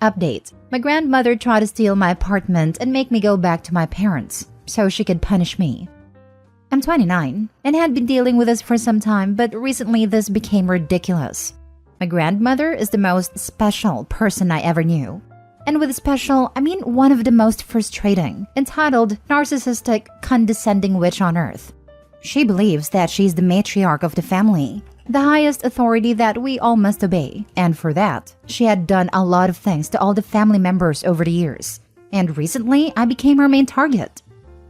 Update. My grandmother tried to steal my apartment and make me go back to my parents so she could punish me. I'm 29 and had been dealing with this for some time, but recently this became ridiculous. My grandmother is the most special person I ever knew. And with special, I mean one of the most frustrating, entitled, narcissistic, condescending witch on earth. She believes that she's the matriarch of the family, the highest authority that we all must obey, and for that, she had done a lot of things to all the family members over the years. And recently, I became her main target.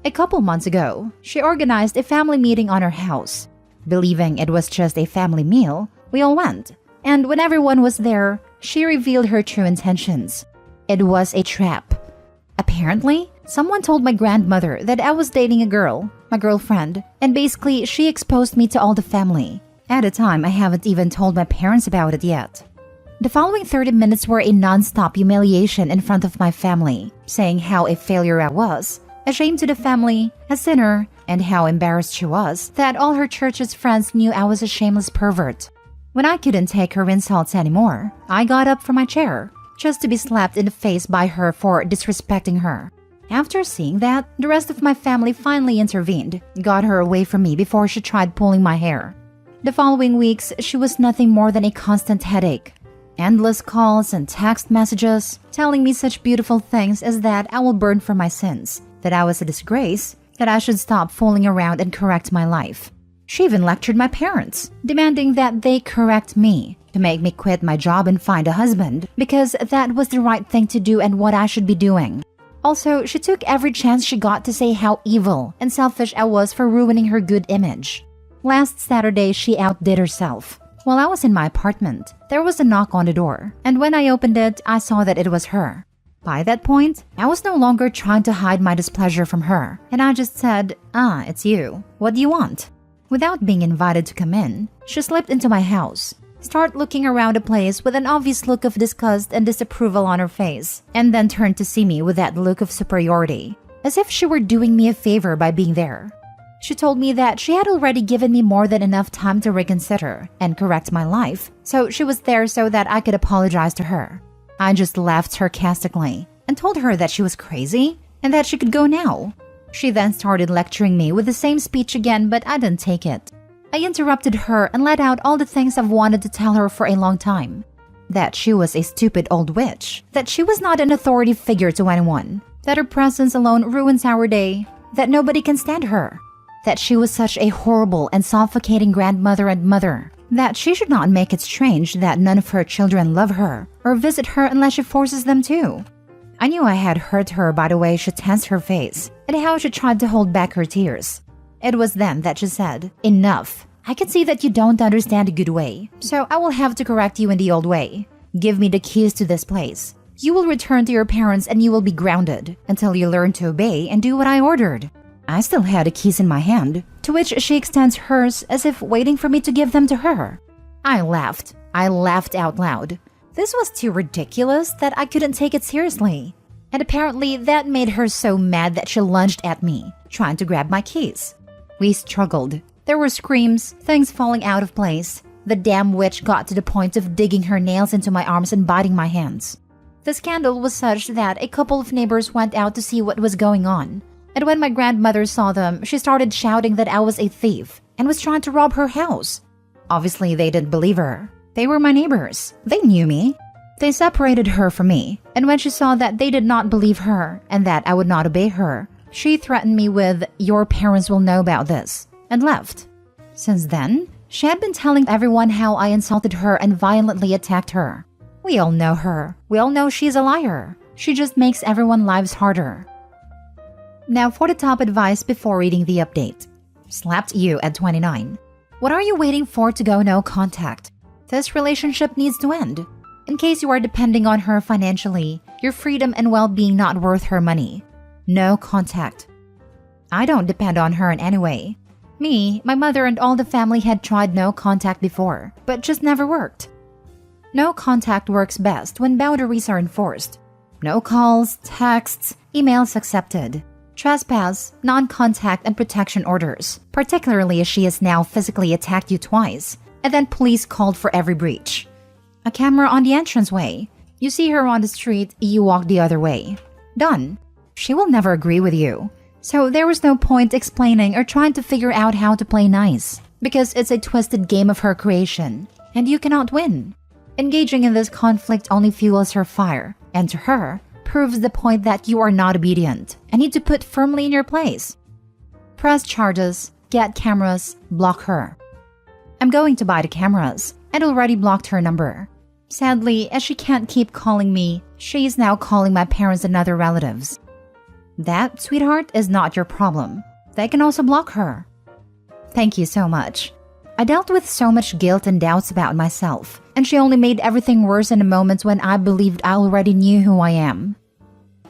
A couple months ago, she organized a family meeting on her house. Believing it was just a family meal, we all went. And when everyone was there, she revealed her true intentions. It was a trap. Apparently, someone told my grandmother that I was dating a girl, my girlfriend, and basically she exposed me to all the family. At a time, I haven't even told my parents about it yet. The following 30 minutes were a non-stop humiliation in front of my family, saying how a failure I was, a shame to the family, a sinner, and how embarrassed she was that all her church's friends knew I was a shameless pervert. When I couldn't take her insults anymore, I got up from my chair, just to be slapped in the face by her for disrespecting her. After seeing that, the rest of my family finally intervened, got her away from me before she tried pulling my hair. The following weeks, she was nothing more than a constant headache. Endless calls and text messages telling me such beautiful things as that I will burn for my sins, that I was a disgrace, that I should stop fooling around and correct my life. She even lectured my parents, demanding that they correct me, to make me quit my job and find a husband, because that was the right thing to do and what I should be doing. Also, she took every chance she got to say how evil and selfish I was for ruining her good image. Last Saturday, she outdid herself. While I was in my apartment, there was a knock on the door, and when I opened it, I saw that it was her. By that point, I was no longer trying to hide my displeasure from her, and I just said, it's you. What do you want? Without being invited to come in, she slipped into my house, started looking around the place with an obvious look of disgust and disapproval on her face, and then turned to see me with that look of superiority, as if she were doing me a favor by being there. She told me that she had already given me more than enough time to reconsider and correct my life, so she was there so that I could apologize to her. I just laughed sarcastically and told her that she was crazy and that she could go now. She then started lecturing me with the same speech again, but I didn't take it. I interrupted her and let out all the things I've wanted to tell her for a long time. That she was a stupid old witch, that she was not an authority figure to anyone, that her presence alone ruins our day, that nobody can stand her, that she was such a horrible and suffocating grandmother and mother, that she should not make it strange that none of her children love her or visit her unless she forces them to. I knew I had hurt her by the way she tensed her face and how she tried to hold back her tears. It was then that she said, "Enough. I can see that you don't understand a good way, so I will have to correct you in the old way. Give me the keys to this place. You will return to your parents and you will be grounded until you learn to obey and do what I ordered." I still had the keys in my hand, to which she extends hers as if waiting for me to give them to her. I laughed. I laughed out loud. This was too ridiculous that I couldn't take it seriously. And apparently that made her so mad that she lunged at me, trying to grab my keys. We struggled. There were screams, things falling out of place. The damn witch got to the point of digging her nails into my arms and biting my hands. The scandal was such that a couple of neighbors went out to see what was going on. And when my grandmother saw them, she started shouting that I was a thief and was trying to rob her house. Obviously, they didn't believe her. They were my neighbors. They knew me. They separated her from me, and when she saw that they did not believe her and that I would not obey her, she threatened me with, "Your parents will know about this," and left. Since then, she had been telling everyone how I insulted her and violently attacked her. We all know her. We all know she's a liar. She just makes everyone's lives harder. Now for the top advice before reading the update. Slapped you at 29. What are you waiting for to go no contact? This relationship needs to end. In case you are depending on her financially, your freedom and well-being not worth her money. No contact. I don't depend on her in any way. Me, my mother, and all the family had tried no contact before, but just never worked. No contact works best when boundaries are enforced. No calls, texts, emails accepted. Trespass, non-contact, and protection orders, particularly as she has now physically attacked you twice, and then police called for every breach. A camera on the entranceway. You see her on the street, you walk the other way. Done. She will never agree with you. So there was no point explaining or trying to figure out how to play nice, because it's a twisted game of her creation, and you cannot win. Engaging in this conflict only fuels her fire, and to her, proves the point that you are not obedient and need to put firmly in your place. Press charges, get cameras, block her. I'm going to buy the cameras. I'd already blocked her number. Sadly, as she can't keep calling me, she is now calling my parents and other relatives. That, sweetheart, is not your problem. They can also block her. Thank you so much. I dealt with so much guilt and doubts about myself, and she only made everything worse in the moments when I believed I already knew who I am.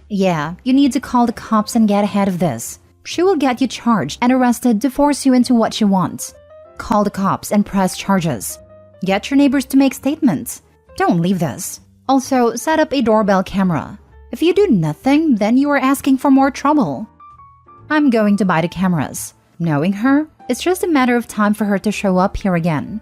Yeah, you need to call the cops and get ahead of this. She will get you charged and arrested to force you into what she wants. Call the cops and press charges. Get your neighbors to make statements. Don't leave this. Also, set up a doorbell camera. If you do nothing, then you are asking for more trouble. I'm going to buy the cameras. Knowing her, it's just a matter of time for her to show up here again.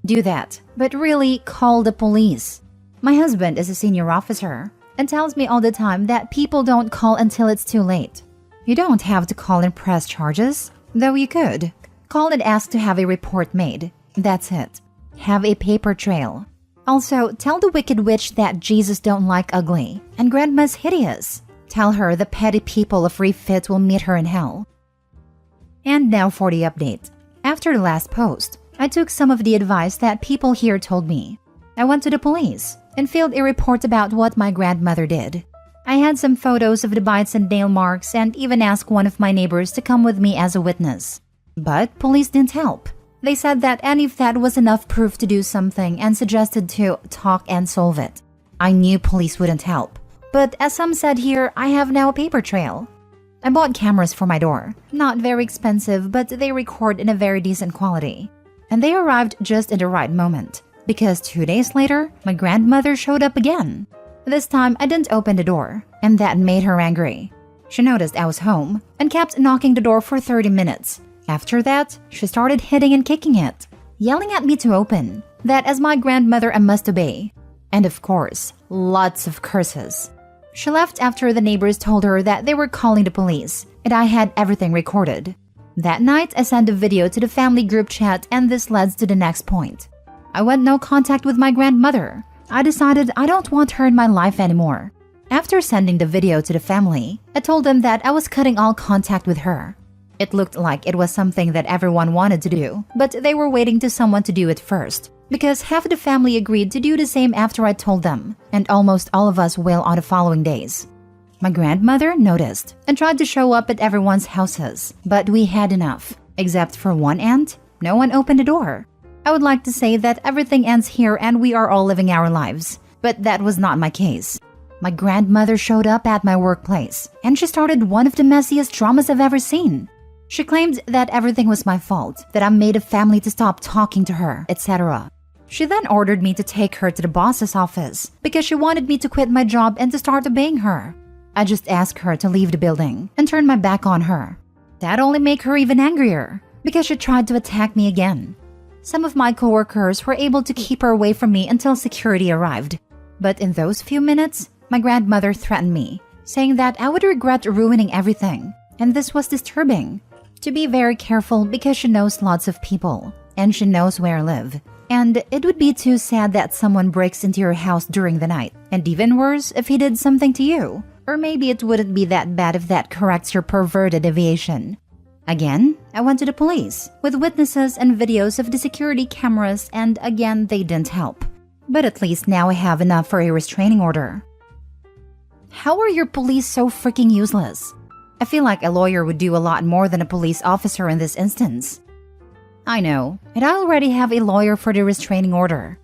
Do that, but really call the police. My husband is a senior officer and tells me all the time that people don't call until it's too late. You don't have to call and press charges, though you could. Call and ask to have a report made. That's it. Have a paper trail. Also, tell the wicked witch that Jesus don't like ugly and Grandma's hideous. Tell her the petty people of refit will meet her in hell. And now for the update. After the last post, I took some of the advice that people here told me. I went to the police and filed a report about what my grandmother did. I had some photos of the bites and nail marks and even asked one of my neighbors to come with me as a witness. But police didn't help. They said that any of that was enough proof to do something and suggested to talk and solve it. I knew police wouldn't help. But as some said here, I have now a paper trail. I bought cameras for my door. Not very expensive, but they record in a very decent quality. And they arrived just in the right moment, because 2 days later, my grandmother showed up again. This time, I didn't open the door, and that made her angry. She noticed I was home and kept knocking the door for 30 minutes. After that, she started hitting and kicking it, yelling at me to open, that as my grandmother I must obey. And of course, lots of curses. She left after the neighbors told her that they were calling the police, and I had everything recorded. That night, I sent a video to the family group chat, and this led to the next point. I went no contact with my grandmother. I decided I don't want her in my life anymore. After sending the video to the family, I told them that I was cutting all contact with her. It looked like it was something that everyone wanted to do, but they were waiting to someone to do it first, because half of the family agreed to do the same after I told them, and almost all of us will on the following days. My grandmother noticed and tried to show up at everyone's houses, but we had enough. Except for one aunt, no one opened the door. I would like to say that everything ends here and we are all living our lives, but that was not my case. My grandmother showed up at my workplace, and she started one of the messiest dramas I've ever seen. She claimed that everything was my fault, that I made a family to stop talking to her, etc. She then ordered me to take her to the boss's office because she wanted me to quit my job and to start obeying her. I just asked her to leave the building and turn my back on her. That only made her even angrier because she tried to attack me again. Some of my coworkers were able to keep her away from me until security arrived. But in those few minutes, my grandmother threatened me, saying that I would regret ruining everything, and this was disturbing. To be very careful because she knows lots of people, and she knows where I live. And it would be too sad that someone breaks into your house during the night, and even worse if he did something to you. Or maybe it wouldn't be that bad if that corrects your perverted deviation. Again, I went to the police, with witnesses and videos of the security cameras, and again they didn't help. But at least now I have enough for a restraining order. How are your police so freaking useless? I feel like a lawyer would do a lot more than a police officer in this instance. I know, and I already have a lawyer for the restraining order.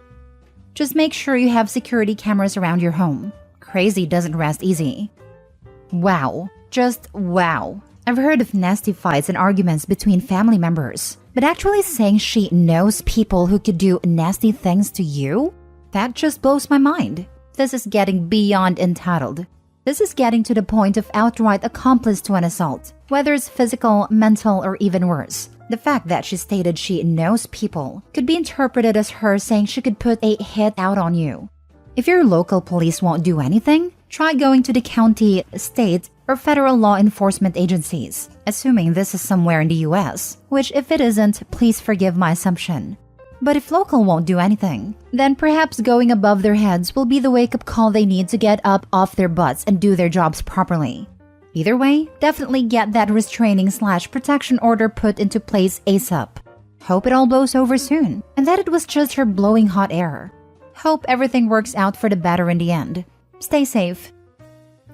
Just make sure you have security cameras around your home. Crazy doesn't rest easy. Wow, just wow. I've heard of nasty fights and arguments between family members, but actually saying she knows people who could do nasty things to you? That just blows my mind. This is getting beyond entitled. This is getting to the point of outright accomplice to an assault, whether it's physical, mental, or even worse. The fact that she stated she knows people could be interpreted as her saying she could put a hit out on you. If your local police won't do anything, try going to the county, state, or federal law enforcement agencies, assuming this is somewhere in the US, which if it isn't, please forgive my assumption. But if local won't do anything, then perhaps going above their heads will be the wake-up call they need to get up off their butts and do their jobs properly. Either way, definitely get that restraining/protection order put into place ASAP. Hope it all blows over soon, and that it was just her blowing hot air. Hope everything works out for the better in the end. Stay safe.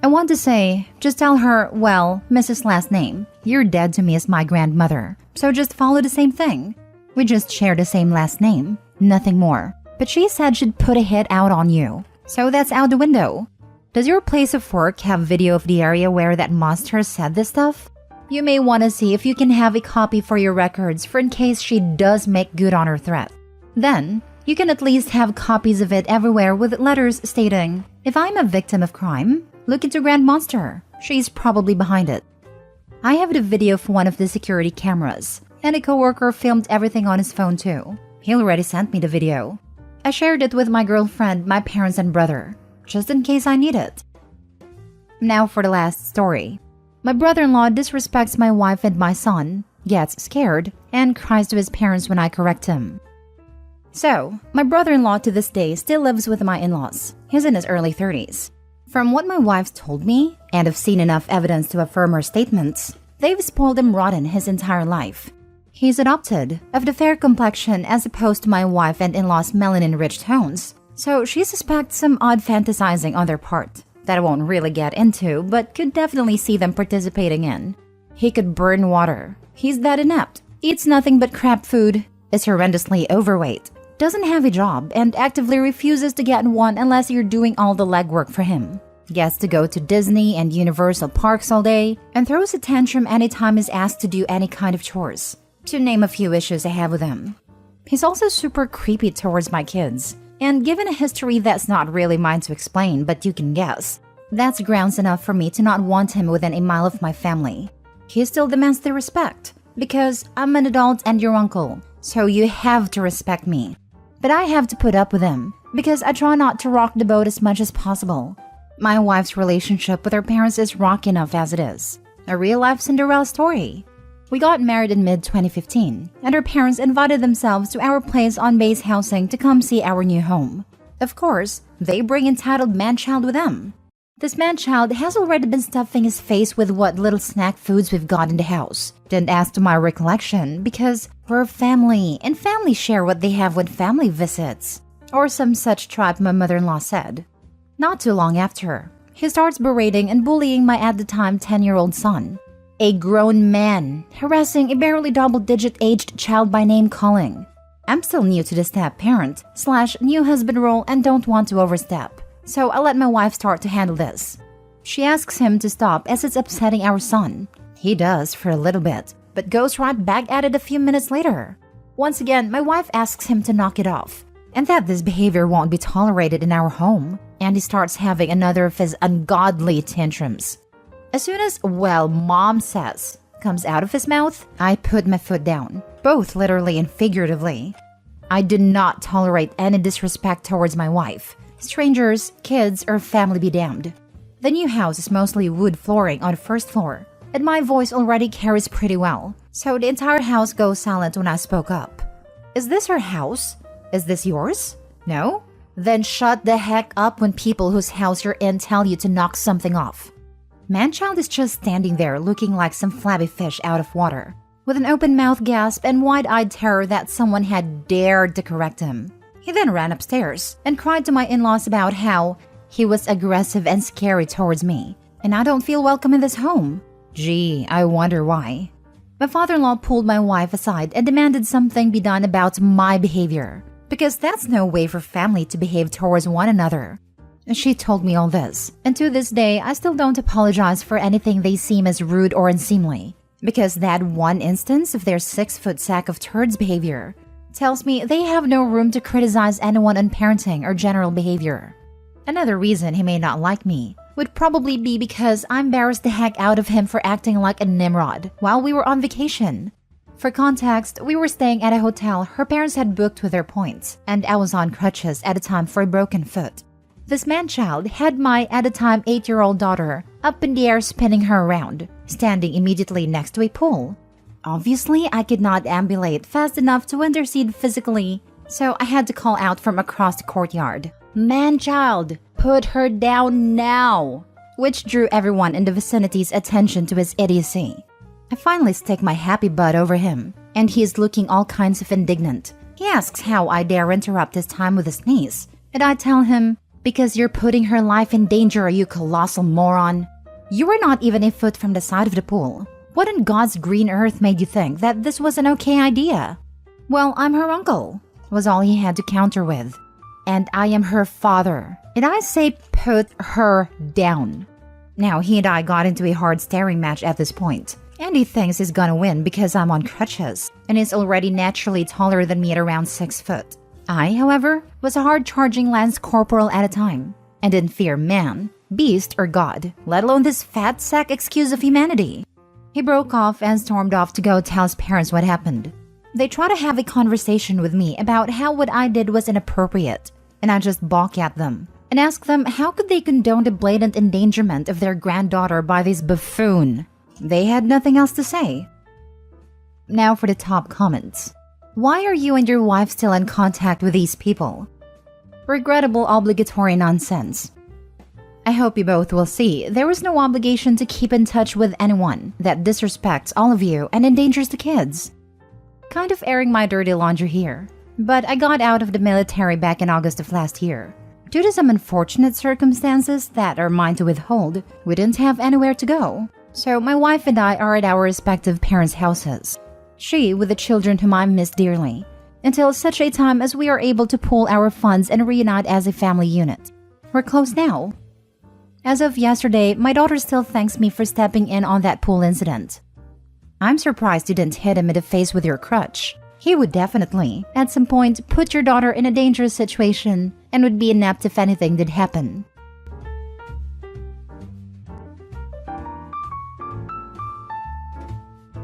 I want to say, just tell her, well, Mrs. Last Name, you're dead to me as my grandmother, so just follow the same thing. We just share the same last name, nothing more. But she said she'd put a hit out on you, so that's out the window. Does your place of work have video of the area where that monster said this stuff? You may want to see if you can have a copy for your records for in case she does make good on her threat. Then, you can at least have copies of it everywhere with letters stating, if I'm a victim of crime, look into Grand Monster. She's probably behind it. I have the video of one of the security cameras, and a coworker filmed everything on his phone too. He already sent me the video. I shared it with my girlfriend, my parents, and brother, just in case I need it. Now for the last story. My brother-in-law disrespects my wife and my son, gets scared, and cries to his parents when I correct him. So, my brother-in-law to this day still lives with my in-laws. He's in his early 30s. From what my wife's told me, and I've seen enough evidence to affirm her statements, they've spoiled him rotten his entire life. He's adopted, of the fair complexion as opposed to my wife and in-laws' melanin-rich tones, so she suspects some odd fantasizing on their part that I won't really get into, but could definitely see them participating in. He could burn water. He's that inept. Eats nothing but crap food, is horrendously overweight, doesn't have a job, and actively refuses to get one unless you're doing all the legwork for him. Gets to go to Disney and Universal parks all day, and throws a tantrum anytime he's asked to do any kind of chores, to name a few issues I have with him. He's also super creepy towards my kids, and given a history that's not really mine to explain, but you can guess, that's grounds enough for me to not want him within a mile of my family. He still demands the respect, because I'm an adult and your uncle, so you have to respect me. But I have to put up with him, because I try not to rock the boat as much as possible. My wife's relationship with her parents is rocky enough as it is. A real-life Cinderella story. We got married in mid-2015, and her parents invited themselves to our place on base housing to come see our new home. Of course, they bring entitled man-child with them. This man-child has already been stuffing his face with what little snack foods we've got in the house. Didn't ask to my recollection because we're family, and family share what they have when family visits. Or some such tripe my mother-in-law said. Not too long after, he starts berating and bullying my at the time 10-year-old son. A grown man, harassing a barely double-digit aged child by name-calling. I'm still new to the step-parent / new husband role and don't want to overstep, so I'll let my wife start to handle this. She asks him to stop as it's upsetting our son. He does for a little bit, but goes right back at it a few minutes later. Once again, my wife asks him to knock it off, and that this behavior won't be tolerated in our home, and he starts having another of his ungodly tantrums. As soon as, well, mom says, comes out of his mouth, I put my foot down, both literally and figuratively. I do not tolerate any disrespect towards my wife. Strangers, kids, or family be damned. The new house is mostly wood flooring on the first floor, and my voice already carries pretty well, so the entire house goes silent when I spoke up. Is this her house? Is this yours? No? Then shut the heck up when people whose house you're in tell you to knock something off. Manchild is just standing there looking like some flabby fish out of water, with an open-mouthed gasp and wide-eyed terror that someone had dared to correct him. He then ran upstairs and cried to my in-laws about how he was aggressive and scary towards me, and I don't feel welcome in this home. Gee, I wonder why. My father-in-law pulled my wife aside and demanded something be done about my behavior, because that's no way for family to behave towards one another. She told me all this, and to this day, I still don't apologize for anything they seem as rude or unseemly, because that one instance of their 6-foot sack of turds behavior tells me they have no room to criticize anyone on parenting or general behavior. Another reason he may not like me would probably be because I embarrassed the heck out of him for acting like a Nimrod while we were on vacation. For context, we were staying at a hotel her parents had booked with their points, and I was on crutches at a time for a broken foot. This man-child had my at the time 8-year-old daughter up in the air spinning her around, standing immediately next to a pool. Obviously, I could not ambulate fast enough to intercede physically, so I had to call out from across the courtyard, "Man-child, put her down now!" which drew everyone in the vicinity's attention to his idiocy. I finally stick my happy butt over him, and he is looking all kinds of indignant. He asks how I dare interrupt his time with his niece, and I tell him, "Because you're putting her life in danger, you colossal moron. You were not even a foot from the side of the pool. What in God's green earth made you think that this was an okay idea?" "Well, I'm her uncle," was all he had to counter with. "And I am her father, and I say put her down." Now, he and I got into a hard staring match at this point, and he thinks he's gonna win because I'm on crutches, and is already naturally taller than me at around 6 foot. I, however, was a hard-charging lance corporal at a time, and didn't fear man, beast, or God, let alone this fat sack excuse of humanity. He broke off and stormed off to go tell his parents what happened. They try to have a conversation with me about how what I did was inappropriate, and I just balk at them and ask them how could they condone the blatant endangerment of their granddaughter by this buffoon. They had nothing else to say. Now for the top comments. Why are you and your wife still in contact with these people? Regrettable obligatory nonsense. I hope you both will see there is no obligation to keep in touch with anyone that disrespects all of you and endangers the kids. Kind of airing my dirty laundry here, but I got out of the military back in August of last year. Due to some unfortunate circumstances that are mine to withhold, we didn't have anywhere to go. So my wife and I are at our respective parents' houses. She with the children whom I miss dearly, until such a time as we are able to pool our funds and reunite as a family unit. We're close now. As of yesterday, my daughter still thanks me for stepping in on that pool incident. I'm surprised you didn't hit him in the face with your crutch. He would definitely, at some point, put your daughter in a dangerous situation and would be inept if anything did happen.